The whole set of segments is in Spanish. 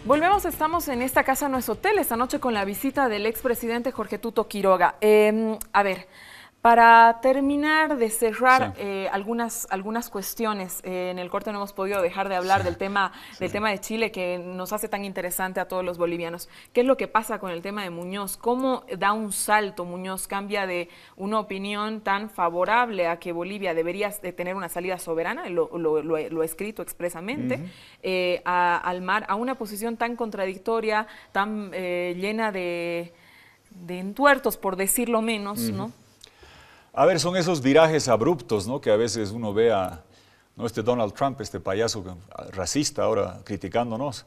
Volvemos, estamos en esta casa, no es hotel, esta noche con la visita del expresidente Jorge Tuto Quiroga. A ver, para terminar de cerrar algunas cuestiones, en el corte no hemos podido dejar de hablar del tema de Chile que nos hace tan interesante a todos los bolivianos. ¿Qué es lo que pasa con el tema de Muñoz? ¿Cómo da un salto Muñoz? Cambia de una opinión tan favorable a que Bolivia debería de tener una salida soberana, lo he escrito expresamente, al mar, a una posición tan contradictoria, tan llena de entuertos, por decirlo menos, ¿no? A ver, son esos virajes abruptos, ¿no? Que a veces uno ve a este Donald Trump, este payaso racista ahora criticándonos,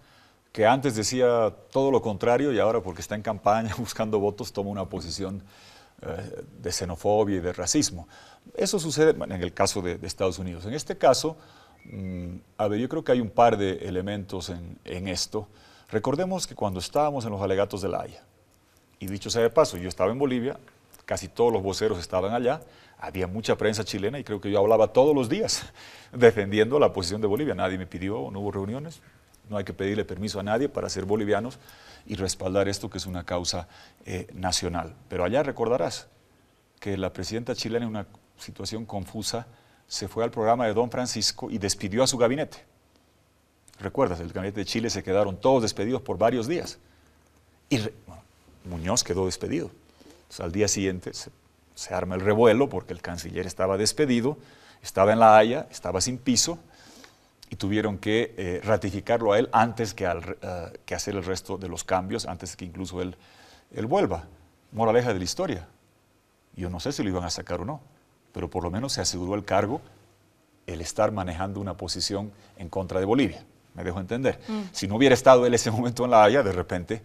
que antes decía todo lo contrario y ahora porque está en campaña buscando votos toma una posición de xenofobia y de racismo. Eso sucede en el caso de Estados Unidos. En este caso, a ver, yo creo que hay un par de elementos en esto. Recordemos que cuando estábamos en los alegatos de La Haya, y dicho sea de paso, yo estaba en Bolivia, casi todos los voceros estaban allá, había mucha prensa chilena y creo que yo hablaba todos los días defendiendo la posición de Bolivia. Nadie me pidió, no hubo reuniones, no hay que pedirle permiso a nadie para ser bolivianos y respaldar esto que es una causa nacional. Pero allá recordarás que la presidenta chilena en una situación confusa se fue al programa de Don Francisco y despidió a su gabinete. ¿Recuerdas? El gabinete de Chile se quedaron todos despedidos por varios días. Y Muñoz quedó despedido. Entonces, al día siguiente se arma el revuelo porque el canciller estaba despedido, estaba en La Haya, estaba sin piso y tuvieron que ratificarlo a él antes que hacer el resto de los cambios, antes que incluso él vuelva. Moraleja de la historia. Yo no sé si lo iban a sacar o no, pero por lo menos se aseguró el cargo el estar manejando una posición en contra de Bolivia. Me dejo entender. Si no hubiera estado él ese momento en La Haya, de repente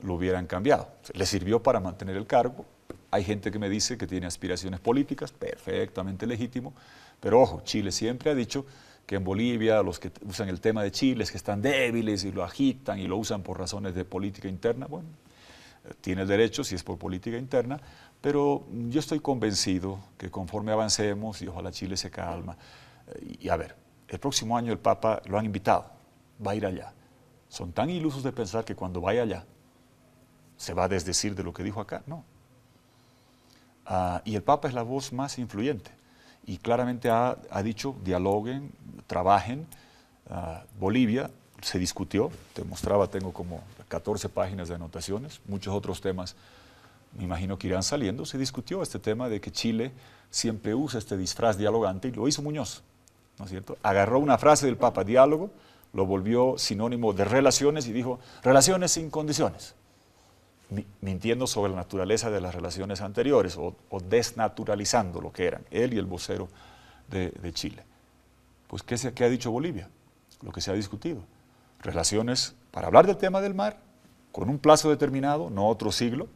lo hubieran cambiado. Le sirvió para mantener el cargo. Hay gente que me dice que tiene aspiraciones políticas, perfectamente legítimo, pero ojo, Chile siempre ha dicho que en Bolivia los que usan el tema de Chile es que están débiles y lo agitan y lo usan por razones de política interna. Bueno, tiene el derecho si es por política interna, pero yo estoy convencido que conforme avancemos y ojalá Chile se calma, y a ver, el próximo año el Papa lo han invitado, va a ir allá. Son tan ilusos de pensar que cuando vaya allá se va a desdecir de lo que dijo acá, no. Y el Papa es la voz más influyente y claramente ha dicho, dialoguen, trabajen. Bolivia se discutió, te mostraba, tengo como 14 páginas de anotaciones, muchos otros temas me imagino que irán saliendo. Se discutió este tema de que Chile siempre usa este disfraz dialogante y lo hizo Muñoz, ¿no es cierto? Agarró una frase del Papa, diálogo, lo volvió sinónimo de relaciones y dijo, relaciones sin condiciones, mintiendo sobre la naturaleza de las relaciones anteriores o desnaturalizando lo que eran, él y el vocero de Chile. Pues, ¿qué ha dicho Bolivia? Lo que se ha discutido. Relaciones para hablar del tema del mar, con un plazo determinado, no otro siglo,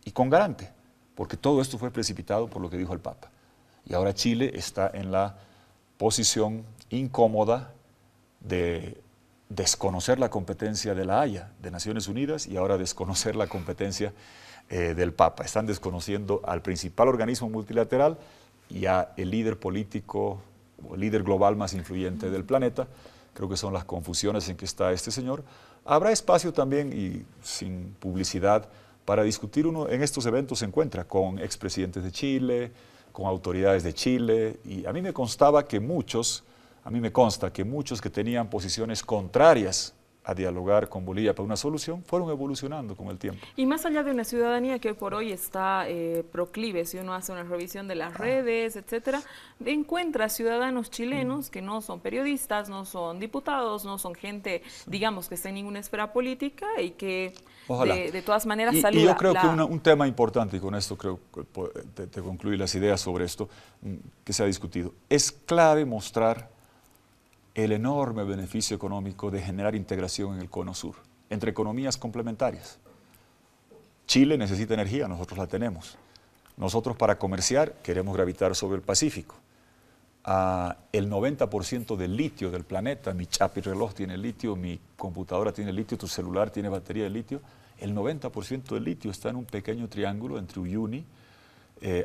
y con garante, porque todo esto fue precipitado por lo que dijo el Papa. Y ahora Chile está en la posición incómoda de desconocer la competencia de La Haya, de Naciones Unidas, y ahora desconocer la competencia del Papa. Están desconociendo al principal organismo multilateral y al líder político, o el líder global más influyente del planeta. Creo que son las confusiones en que está este señor. Habrá espacio también, y sin publicidad, para discutir. Uno en estos eventos se encuentra con expresidentes de Chile, con autoridades de Chile, y a mí me consta que muchos que tenían posiciones contrarias a dialogar con Bolivia para una solución, fueron evolucionando con el tiempo. Y más allá de una ciudadanía que hoy por hoy está proclive, si uno hace una revisión de las redes, etcétera, encuentra ciudadanos chilenos que no son periodistas, no son diputados, no son gente, digamos, que está en ninguna esfera política y que de todas maneras saluda. Y yo creo que un tema importante, y con esto creo que te concluyo las ideas sobre esto que se ha discutido, es clave mostrar el enorme beneficio económico de generar integración en el cono sur, entre economías complementarias. Chile necesita energía, nosotros la tenemos. Nosotros para comerciar queremos gravitar sobre el Pacífico. El 90% del litio del planeta, mi chapi reloj tiene litio, mi computadora tiene litio, tu celular tiene batería de litio, el 90% del litio está en un pequeño triángulo entre Uyuni,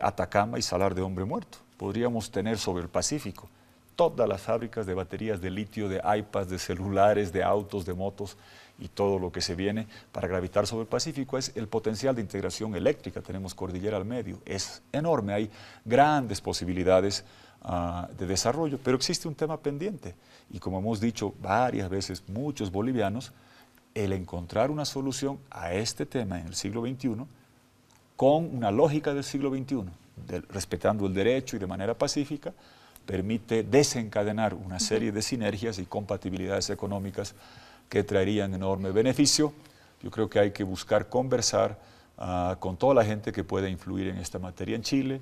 Atacama y Salar de Hombre Muerto. Podríamos tener sobre el Pacífico todas las fábricas de baterías de litio, de iPads, de celulares, de autos, de motos, y todo lo que se viene para gravitar sobre el Pacífico es el potencial de integración eléctrica. Tenemos cordillera al medio, es enorme, hay grandes posibilidades de desarrollo, pero existe un tema pendiente y como hemos dicho varias veces muchos bolivianos, el encontrar una solución a este tema en el siglo XXI con una lógica del siglo XXI, respetando el derecho y de manera pacífica, permite desencadenar una serie de sinergias y compatibilidades económicas que traerían enorme beneficio. Yo creo que hay que buscar conversar con toda la gente que pueda influir en esta materia en Chile.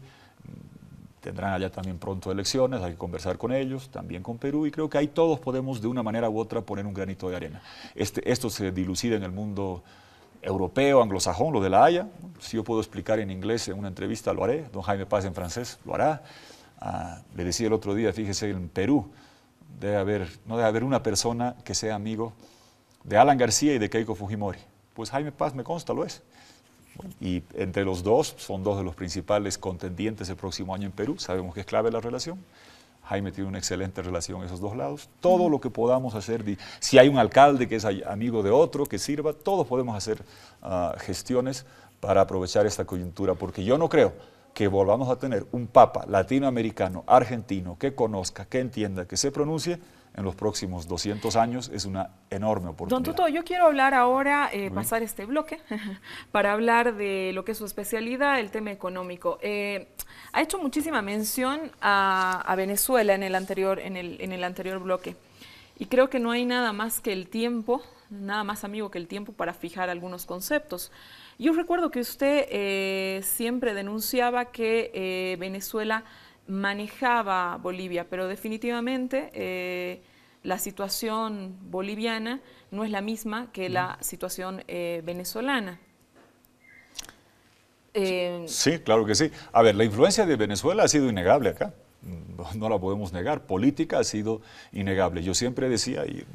Tendrán allá también pronto elecciones, hay que conversar con ellos, también con Perú, y creo que ahí todos podemos de una manera u otra poner un granito de arena. Esto se dilucida en el mundo europeo, anglosajón, lo de la Haya. Si yo puedo explicar en inglés en una entrevista, lo haré. Don Jaime Paz en francés, lo hará. Le decía el otro día, fíjese, en Perú no debe haber una persona que sea amigo de Alan García y de Keiko Fujimori. Pues Jaime Paz, me consta, lo es. Y entre los dos, son dos de los principales contendientes el próximo año en Perú. Sabemos que es clave la relación. Jaime tiene una excelente relación en esos dos lados. Todo lo que podamos hacer, si hay un alcalde que es amigo de otro, que sirva, todos podemos hacer gestiones para aprovechar esta coyuntura, porque yo no creo que volvamos a tener un papa latinoamericano, argentino, que conozca, que entienda, que se pronuncie en los próximos 200 años. Es una enorme oportunidad. Don Tuto, yo quiero hablar ahora, pasar este bloque, para hablar de lo que es su especialidad, el tema económico. Ha hecho muchísima mención a Venezuela en el anterior bloque. Y creo que no hay nada más que el tiempo, nada más amigo que el tiempo para fijar algunos conceptos. Yo recuerdo que usted siempre denunciaba que Venezuela manejaba Bolivia, pero definitivamente la situación boliviana no es la misma que la situación venezolana. Sí, claro que sí. A ver, la influencia de Venezuela ha sido innegable acá, no la podemos negar. Política ha sido innegable. Yo siempre decía, y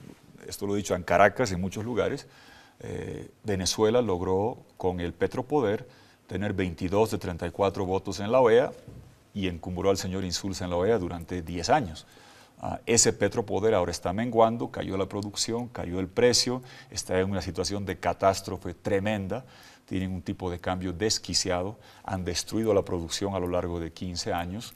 esto lo he dicho en Caracas, en muchos lugares, Venezuela logró con el Petropoder tener 22 de 34 votos en la OEA y encumbró al señor Insulza en la OEA durante 10 años. Ese Petropoder ahora está menguando, cayó la producción, cayó el precio, está en una situación de catástrofe tremenda, tienen un tipo de cambio desquiciado, han destruido la producción a lo largo de 15 años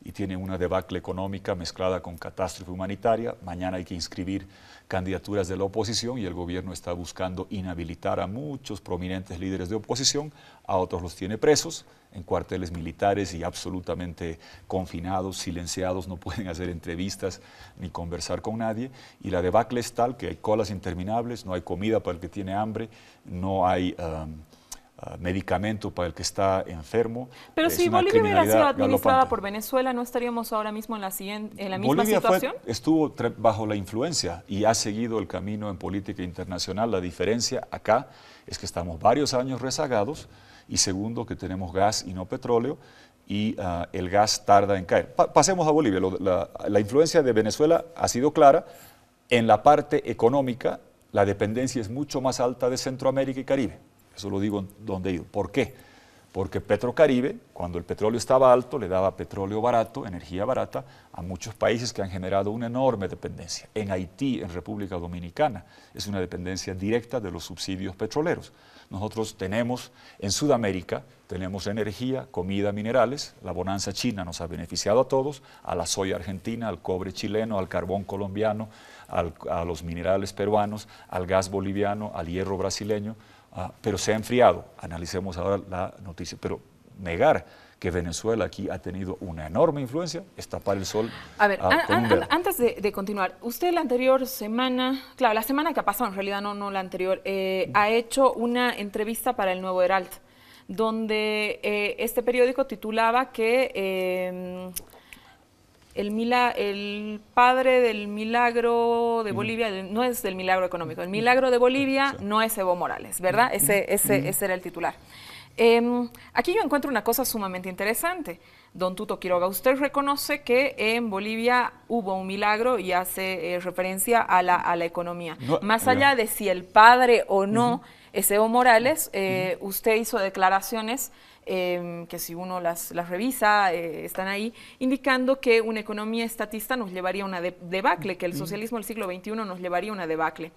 y tienen una debacle económica mezclada con catástrofe humanitaria. Mañana hay que inscribir candidaturas de la oposición y el gobierno está buscando inhabilitar a muchos prominentes líderes de oposición, a otros los tiene presos en cuarteles militares y absolutamente confinados, silenciados, no pueden hacer entrevistas ni conversar con nadie, y la debacle es tal que hay colas interminables, no hay comida para el que tiene hambre, no hay medicamento para el que está enfermo. Pero si Bolivia hubiera sido administrada por Venezuela, ¿no estaríamos ahora mismo en la misma situación? Estuvo bajo la influencia y ha seguido el camino en política internacional. La diferencia acá es que estamos varios años rezagados y segundo, que tenemos gas y no petróleo y el gas tarda en caer. Pasemos a Bolivia. La influencia de Venezuela ha sido clara. En la parte económica, la dependencia es mucho más alta de Centroamérica y Caribe. Eso lo digo donde he ido. ¿Por qué? Porque Petrocaribe, cuando el petróleo estaba alto, le daba petróleo barato, energía barata, a muchos países que han generado una enorme dependencia. En Haití, en República Dominicana, es una dependencia directa de los subsidios petroleros. Nosotros tenemos, en Sudamérica, tenemos energía, comida, minerales. La bonanza china nos ha beneficiado a todos, a la soya argentina, al cobre chileno, al carbón colombiano, a los minerales peruanos, al gas boliviano, al hierro brasileño. Pero se ha enfriado. Analicemos ahora la noticia. Pero negar que Venezuela aquí ha tenido una enorme influencia es tapar el sol. A ver, antes de continuar, usted la anterior semana, claro, la semana que ha pasado en realidad, no la anterior, ha hecho una entrevista para el Nuevo Herald, donde este periódico titulaba que el padre del milagro de Bolivia, no es del milagro económico, el milagro de Bolivia no es Evo Morales, ¿verdad? Ese era el titular. Aquí yo encuentro una cosa sumamente interesante. Don Tuto Quiroga, usted reconoce que en Bolivia hubo un milagro y hace referencia a la economía. No, más allá de si el padre o no es Evo Morales, usted hizo declaraciones que si uno las revisa, están ahí, indicando que una economía estatista nos llevaría a una debacle, que el socialismo del siglo XXI nos llevaría a una debacle.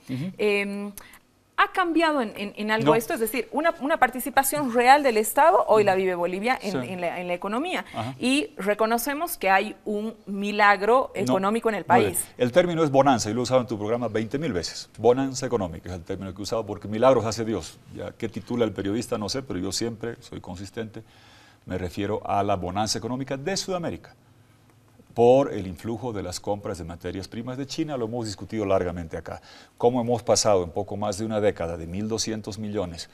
¿Ha cambiado en algo No. esto? Es decir, una participación real del Estado, hoy la vive Bolivia en la economía. Ajá. Y reconocemos que hay un milagro económico en el Muy bien. país. El término es bonanza, y lo he usado en tu programa 20.000 veces. Bonanza económica es el término que he usado porque milagros hace Dios. Ya qué titula el periodista no sé, pero yo siempre soy consistente. Me refiero a la bonanza económica de Sudamérica por el influjo de las compras de materias primas de China. Lo hemos discutido largamente acá. Cómo hemos pasado en poco más de una década de 1.200 millones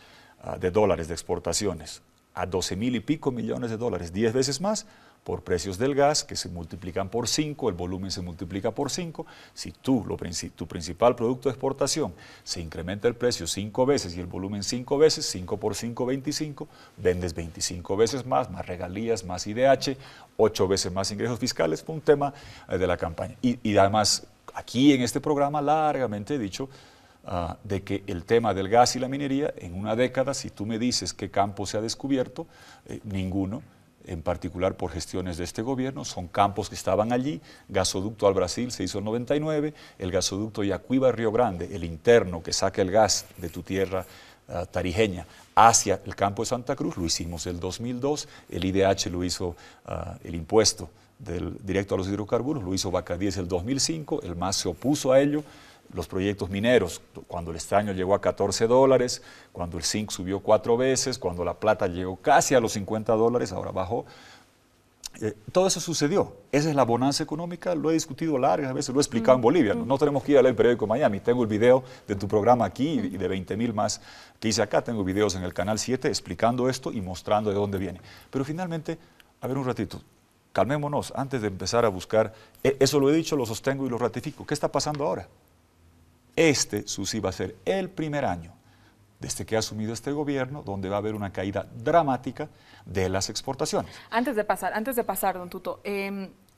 de dólares de exportaciones a 12.000 y pico millones de dólares, 10 veces más, por precios del gas que se multiplican por 5, el volumen se multiplica por 5. Si tu principal producto de exportación se incrementa el precio 5 veces y el volumen 5 veces, 5 por 5, 25, vendes 25 veces más regalías, más IDH, 8 veces más ingresos fiscales. Fue un tema de la campaña. Y además, aquí en este programa largamente he dicho de que el tema del gas y la minería, en una década, si tú me dices qué campo se ha descubierto, ninguno, en particular por gestiones de este gobierno, son campos que estaban allí. Gasoducto al Brasil se hizo en 99, el gasoducto Yacuiba-Río Grande, el interno que saca el gas de tu tierra tarijeña hacia el campo de Santa Cruz, lo hicimos el 2002, el IDH lo hizo, el impuesto directo a los hidrocarburos, lo hizo Vaca 10 el 2005, el MAS se opuso a ello. Los proyectos mineros, cuando el estaño llegó a $14, cuando el zinc subió 4 veces, cuando la plata llegó casi a los $50, ahora bajó. Todo eso sucedió. Esa es la bonanza económica, lo he discutido largas veces, lo he explicado en Bolivia. No tenemos que ir a leer el periódico de Miami. Tengo el video de tu programa aquí y de 20.000 más que hice acá. Tengo videos en el Canal 7 explicando esto y mostrando de dónde viene. Pero finalmente, a ver un ratito, calmémonos antes de empezar a buscar. Eso lo he dicho, lo sostengo y lo ratifico. ¿Qué está pasando ahora? Susi, va a ser el primer año desde que ha asumido este gobierno donde va a haber una caída dramática de las exportaciones. Antes de pasar, don Tuto,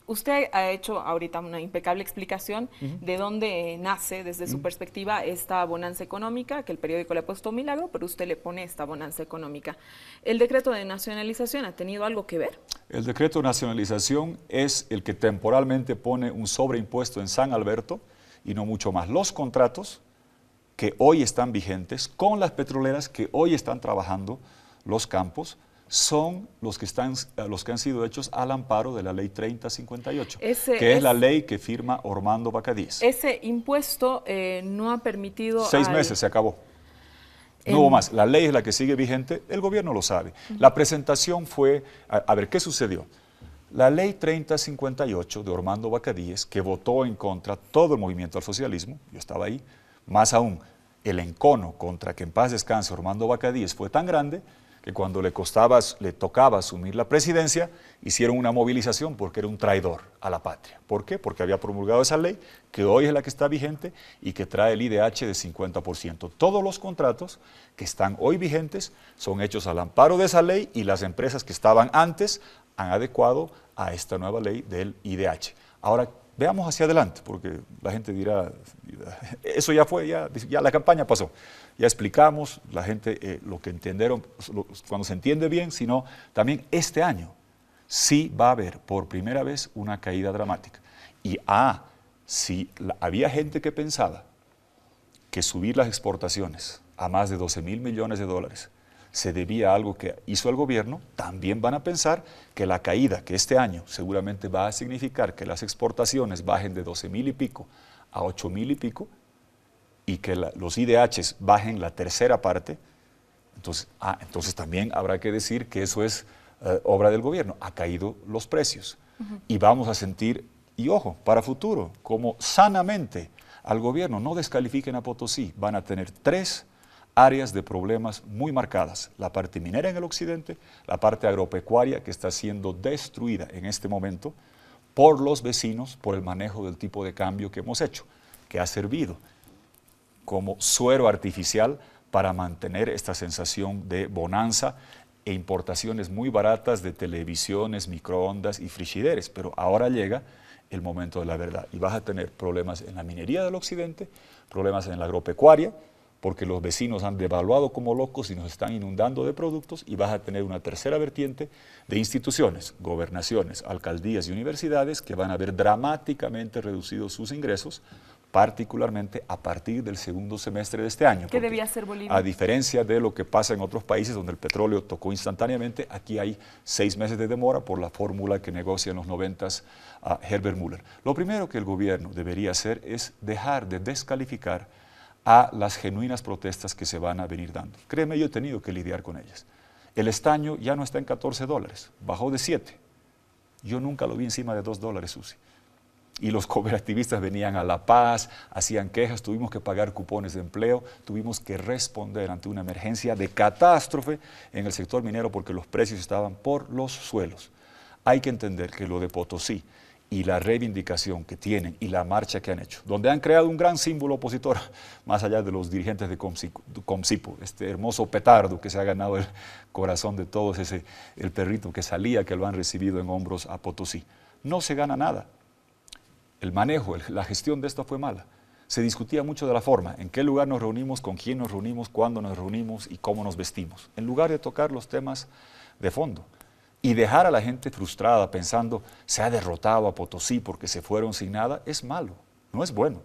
usted ha hecho ahorita una impecable explicación de dónde nace desde su perspectiva esta bonanza económica, que el periódico le ha puesto milagro, pero usted le pone esta bonanza económica. ¿El decreto de nacionalización ha tenido algo que ver? El decreto de nacionalización es el que temporalmente pone un sobreimpuesto en San Alberto y no mucho más. Los contratos que hoy están vigentes con las petroleras que hoy están trabajando los campos son los que han sido hechos al amparo de la ley 3058, que es la ley que firma Ormando Bacadíes. Ese impuesto no ha permitido... 6 meses, se acabó. No hubo más. La ley es la que sigue vigente, el gobierno lo sabe. La presentación fue, a ver, ¿qué sucedió? La ley 3058 de Ormando Bacadíes, que votó en contra todo el movimiento al socialismo, yo estaba ahí, más aún, el encono contra que en paz descanse Ormando Bacadíes fue tan grande que cuando le tocaba asumir la presidencia, hicieron una movilización porque era un traidor a la patria. ¿Por qué? Porque había promulgado esa ley, que hoy es la que está vigente y que trae el IDH de 50%. Todos los contratos que están hoy vigentes son hechos al amparo de esa ley y las empresas que estaban antes han adecuado a esta nueva ley del IDH. Ahora, veamos hacia adelante, porque la gente dirá, eso ya fue, ya la campaña pasó. Ya explicamos, la gente lo que entendieron, cuando se entiende bien, sino también este año sí va a haber por primera vez una caída dramática. Y si había gente que pensaba que subir las exportaciones a más de 12.000 millones de dólares se debía a algo que hizo el gobierno, también van a pensar que la caída que este año seguramente va a significar que las exportaciones bajen de 12.000 y pico a 8.000 y pico y que los IDHs bajen la tercera parte. Entonces también habrá que decir que eso es obra del gobierno. Ha caído los precios y vamos a sentir, y ojo, para futuro, como sanamente al gobierno no descalifiquen a Potosí, van a tener 3 áreas de problemas muy marcadas. La parte minera en el occidente, la parte agropecuaria que está siendo destruida en este momento por los vecinos, por el manejo del tipo de cambio que hemos hecho, que ha servido como suero artificial para mantener esta sensación de bonanza e importaciones muy baratas de televisiones, microondas y frigideres. Pero ahora llega el momento de la verdad y vas a tener problemas en la minería del occidente, problemas en la agropecuaria, porque los vecinos han devaluado como locos y nos están inundando de productos, y vas a tener una tercera vertiente de instituciones, gobernaciones, alcaldías y universidades que van a ver dramáticamente reducidos sus ingresos particularmente a partir del segundo semestre de este año. ¿Qué debía hacer Bolivia? A diferencia de lo que pasa en otros países donde el petróleo tocó instantáneamente, aquí hay 6 meses de demora por la fórmula que negocia en los 90s Herbert Müller. Lo primero que el gobierno debería hacer es dejar de descalificar a las genuinas protestas que se van a venir dando. Créeme, yo he tenido que lidiar con ellas. El estaño ya no está en $14, bajó de 7. Yo nunca lo vi encima de $2, Susi. Y los cooperativistas venían a La Paz, hacían quejas, tuvimos que pagar cupones de empleo, tuvimos que responder ante una emergencia de catástrofe en el sector minero porque los precios estaban por los suelos. Hay que entender que lo de Potosí y la reivindicación que tienen y la marcha que han hecho, donde han creado un gran símbolo opositor, más allá de los dirigentes de Comcipo, este hermoso petardo que se ha ganado el corazón de todos, el perrito que salía, que lo han recibido en hombros a Potosí. No se gana nada. El manejo, la gestión de esto fue mala. Se discutía mucho de la forma, en qué lugar nos reunimos, con quién nos reunimos, cuándo nos reunimos y cómo nos vestimos, en lugar de tocar los temas de fondo. Y dejar a la gente frustrada pensando se ha derrotado a Potosí porque se fueron sin nada, es malo, no es bueno.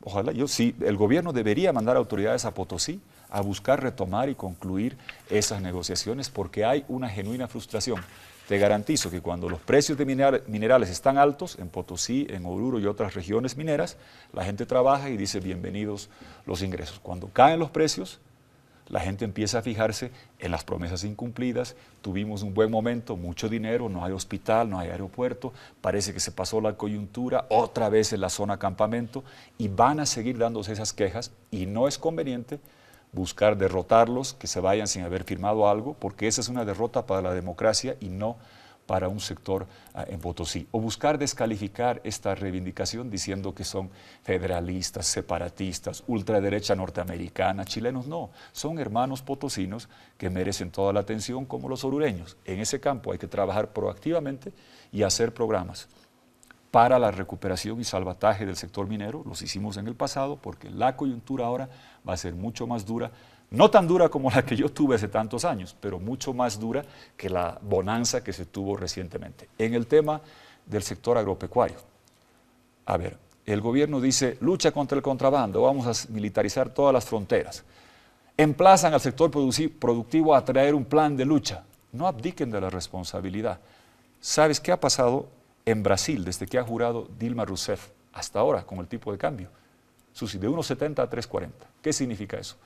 Ojalá, el gobierno debería mandar autoridades a Potosí a buscar retomar y concluir esas negociaciones porque hay una genuina frustración. Te garantizo que cuando los precios de minerales están altos, en Potosí, en Oruro y otras regiones mineras, la gente trabaja y dice bienvenidos los ingresos. Cuando caen los precios, la gente empieza a fijarse en las promesas incumplidas, tuvimos un buen momento, mucho dinero, no hay hospital, no hay aeropuerto, parece que se pasó la coyuntura, otra vez en la zona campamento, y van a seguir dándose esas quejas, y no es conveniente buscar derrotarlos, que se vayan sin haber firmado algo, porque esa es una derrota para la democracia y no para un sector en Potosí. O buscar descalificar esta reivindicación diciendo que son federalistas, separatistas, ultraderecha norteamericana, chilenos. No, son hermanos potosinos que merecen toda la atención como los orureños. En ese campo hay que trabajar proactivamente y hacer programas para la recuperación y salvataje del sector minero. Los hicimos en el pasado porque la coyuntura ahora va a ser mucho más dura, no tan dura como la que yo tuve hace tantos años, pero mucho más dura que la bonanza que se tuvo recientemente. En el tema del sector agropecuario, a ver, el gobierno dice, lucha contra el contrabando, vamos a militarizar todas las fronteras. Emplazan al sector productivo a traer un plan de lucha. No abdiquen de la responsabilidad. ¿Sabes qué ha pasado en Brasil desde que ha jurado Dilma Rousseff hasta ahora con el tipo de cambio? Susi, de 1,70 a 3,40. ¿Qué significa eso?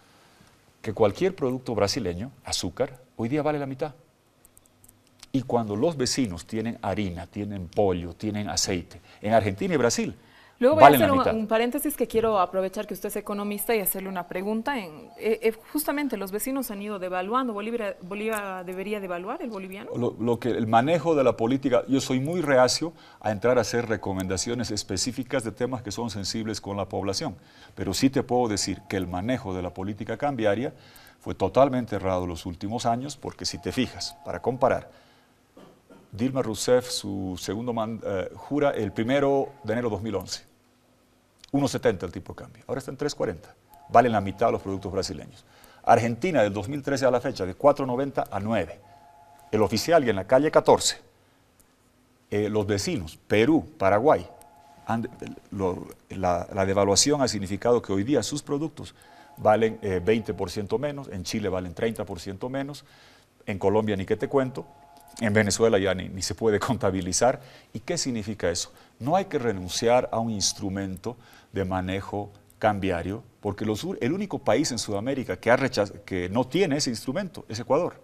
Que cualquier producto brasileño, azúcar, hoy día vale la mitad. Y cuando los vecinos tienen harina, tienen pollo, tienen aceite, en Argentina y Brasil, luego voy a hacer un paréntesis que quiero aprovechar que usted es economista y hacerle una pregunta. Justamente los vecinos han ido devaluando. ¿Bolivia debería devaluar el boliviano? El manejo de la política, yo soy muy reacio a entrar a hacer recomendaciones específicas de temas que son sensibles con la población, pero sí te puedo decir que el manejo de la política cambiaria fue totalmente errado los últimos años, porque si te fijas, para comparar, Dilma Rousseff, su segundo jura el 1 de enero de 2011. 1,70 el tipo de cambio. Ahora está en 3,40. Valen la mitad de los productos brasileños. Argentina, del 2013 a la fecha, de 4,90 a 9. El oficial y en la calle 14. Los vecinos, Perú, Paraguay, la devaluación ha significado que hoy día sus productos valen 20% menos, en Chile valen 30% menos, en Colombia ni qué te cuento, en Venezuela ya ni se puede contabilizar. ¿Y qué significa eso? No hay que renunciar a un instrumento de manejo cambiario, porque el único país en Sudamérica que no tiene ese instrumento es Ecuador,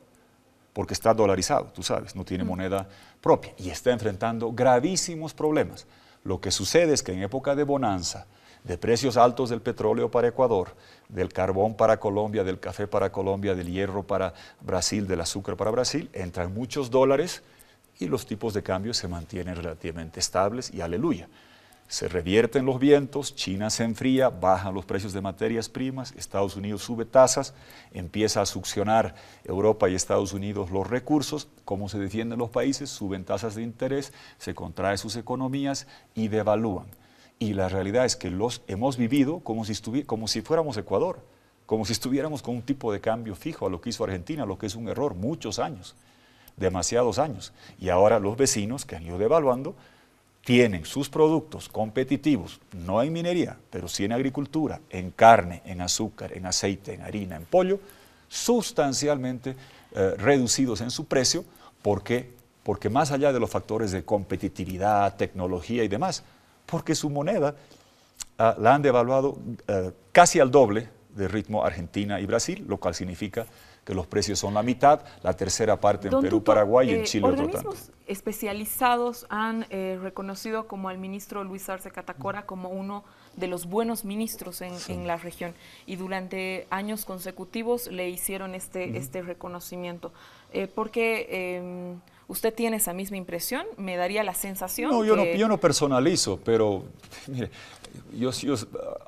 porque está dolarizado, tú sabes, no tiene moneda propia y está enfrentando gravísimos problemas. Lo que sucede es que en época de bonanza, de precios altos del petróleo para Ecuador, del carbón para Colombia, del café para Colombia, del hierro para Brasil, del azúcar para Brasil, entran muchos dólares y los tipos de cambio se mantienen relativamente estables y aleluya. Se revierten los vientos, China se enfría, bajan los precios de materias primas, Estados Unidos sube tasas, empieza a succionar Europa y Estados Unidos los recursos. ¿Cómo se defienden los países? Suben tasas de interés, se contraen sus economías y devalúan. Y la realidad es que los hemos vivido como si fuéramos Ecuador, como si estuviéramos con un tipo de cambio fijo a lo que hizo Argentina, lo que es un error, muchos años, demasiados años. Y ahora los vecinos que han ido devaluando tienen sus productos competitivos, no en minería, pero sí en agricultura, en carne, en azúcar, en aceite, en harina, en pollo, sustancialmente reducidos en su precio. ¿Por qué? Porque más allá de los factores de competitividad, tecnología y demás, porque su moneda la han devaluado casi al doble de ritmo Argentina y Brasil, lo cual significa que los precios son la mitad, la tercera parte en Perú, Paraguay y en Chile otro tanto. Organismos especializados han reconocido como al ministro Luis Arce Catacora como uno de los buenos ministros en la región, y durante años consecutivos le hicieron este reconocimiento. ¿Porque usted tiene esa misma impresión? Me daría la sensación no, yo no personalizo, pero mire,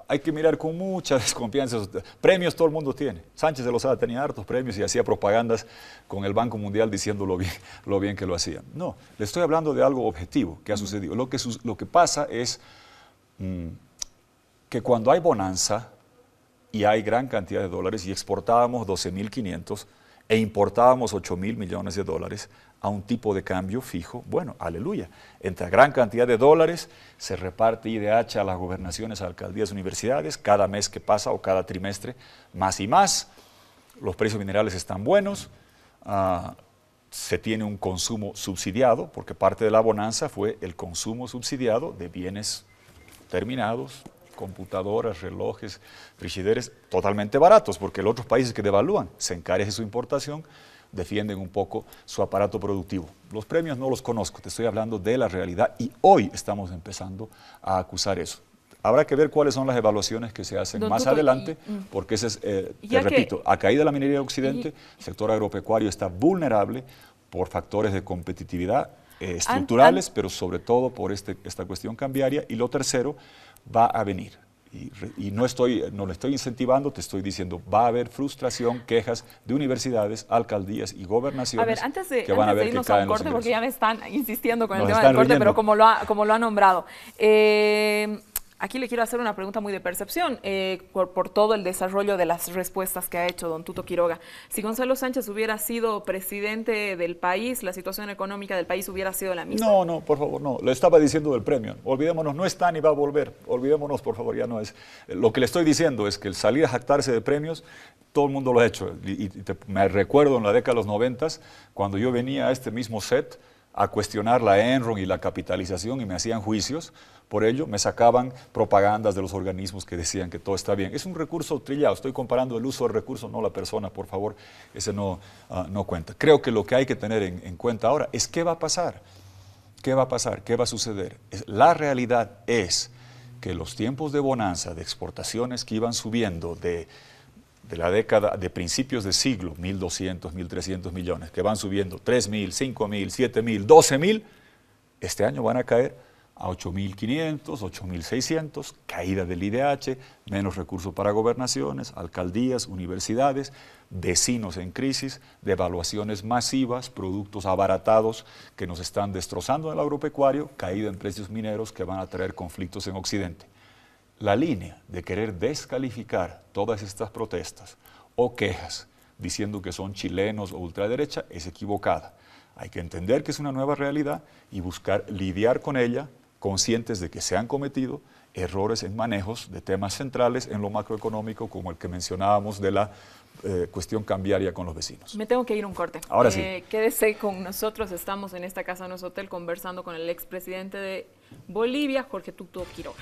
hay que mirar con mucha desconfianza. Premios todo el mundo tiene. Sánchez de Lozada tenía hartos premios y hacía propagandas con el Banco Mundial diciendo lo bien que lo hacía. No, le estoy hablando de algo objetivo que ha sucedido. Lo que pasa es que cuando hay bonanza y hay gran cantidad de dólares y exportábamos 12.500 e importábamos 8.000 millones de dólares a un tipo de cambio fijo, bueno, aleluya. Entre gran cantidad de dólares se reparte IDH a las gobernaciones, a alcaldías, universidades, cada mes que pasa o cada trimestre, más y más. Los precios minerales están buenos, se tiene un consumo subsidiado, porque parte de la bonanza fue el consumo subsidiado de bienes terminados, computadoras, relojes, frigideres, totalmente baratos, porque los otros países que devalúan se encarece su importación, defienden un poco su aparato productivo. Los premios no los conozco, te estoy hablando de la realidad y hoy estamos empezando a acusar eso. Habrá que ver cuáles son las evaluaciones que se hacen más adelante, porque ese es, te repito, a caída de la minería de Occidente, el sector agropecuario está vulnerable por factores de competitividad estructurales, pero sobre todo por esta cuestión cambiaria. Y lo tercero, va a venir. Y no le estoy incentivando, te estoy diciendo, va a haber frustración, quejas de universidades, alcaldías y gobernaciones que van a ver que caen los ingresos. Porque ya me están insistiendo con el tema del corte, pero como lo ha nombrado. Aquí le quiero hacer una pregunta muy de percepción por todo el desarrollo de las respuestas que ha hecho don Tuto Quiroga. Si Gonzalo Sánchez hubiera sido presidente del país, la situación económica del país hubiera sido la misma. No, por favor, no. Le estaba diciendo del premio. Olvidémonos, no está ni va a volver. Olvidémonos, por favor, ya no es. Lo que le estoy diciendo es que el salir a jactarse de premios, todo el mundo lo ha hecho. Me recuerdo en la década de los 90, cuando yo venía a este mismo set a cuestionar la Enron y la capitalización y me hacían juicios. Por ello, me sacaban propagandas de los organismos que decían que todo está bien. Es un recurso trillado. Estoy comparando el uso del recurso, no la persona, por favor. Ese no cuenta. Creo que lo que hay que tener en cuenta ahora es qué va a pasar. ¿Qué va a pasar? ¿Qué va a suceder? La realidad es que los tiempos de bonanza, de exportaciones que iban subiendo de la década de principios de siglo, 1.200, 1.300 millones, que van subiendo 3.000, 5.000, 7.000, 12.000, este año van a caer a 8.500, 8.600, caída del IDH, menos recursos para gobernaciones, alcaldías, universidades, vecinos en crisis, devaluaciones masivas, productos abaratados que nos están destrozando en el agropecuario, caída en precios mineros que van a traer conflictos en Occidente. La línea de querer descalificar todas estas protestas o quejas diciendo que son chilenos o ultraderecha es equivocada. Hay que entender que es una nueva realidad y buscar lidiar con ella, conscientes de que se han cometido errores en manejos de temas centrales en lo macroeconómico, como el que mencionábamos de la cuestión cambiaria con los vecinos. Me tengo que ir a un corte. Ahora sí. Quédese con nosotros, estamos en esta casa, en nuestro hotel, conversando con el expresidente de Bolivia, Jorge Tuto Quiroga.